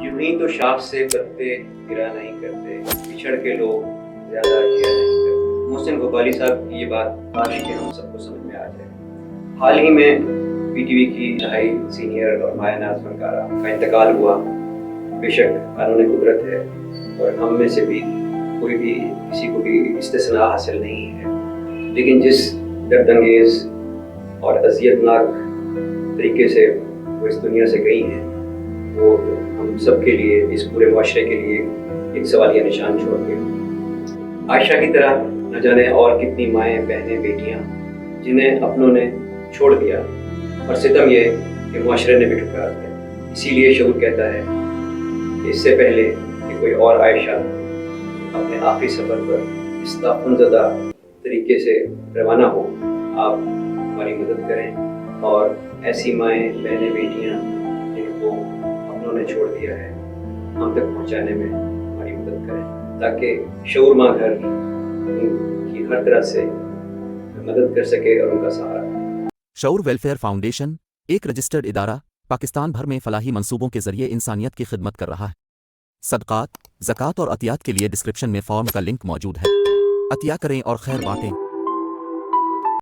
यूं ही तो शाख से पत्ते गिरा नहीं करते, बिछड़ के लोग ज्यादा किया नहीं करते। मोहसिन गोपाली साहब की ये बात काश कि हम सबको समझ में आ जाए। हाल ही में पीटीवी की ढाई सीनियर और माया नाज फनकारा का इंतकाल हुआ। बेशक कानून कुदरत है और हम में से भी कोई भी किसी को भी इस्तिस्ना हासिल नहीं है, लेकिन जिस दर्दंगेज और अजियतनाक तरीके से वो इस दुनिया से गई हैं, वो हम सब के लिए, इस पूरे माशरे के लिए एक सवालिया निशान छोड़ गए। आयशा की तरह न जाने और कितनी माएँ, बहनें, बेटियाँ जिन्हें अपनों ने छोड़ दिया, और सितम ये कि माशरे ने भी ठुकरा दिया। इसीलिए शऊर कहता है कि इससे पहले कि कोई और आयशा अपने आखिरी सफ़र पर इस ताफुनज़दा तरीके से रवाना हो, आप हमारी मदद करें और ऐसी माएँ, बहनें, बेटियाँ जिनको अपनों ने छोड़ दिया है, हम तक पहुँचाने में हमारी मदद करें, ताकि शऊर माँ घर उनकी हर तरह से मदद कर सके और उनका सहारा। शऊर वेलफेयर फाउंडेशन एक रजिस्टर्ड इदारा पाकिस्तान भर में फलाही मंसूबों के जरिए इंसानियत की खिदमत कर रहा है। सदक़ात, ज़कात और अतियात के लिए डिस्क्रिप्शन में फॉर्म का लिंक मौजूद है। अतिया करें और खैर बांटें।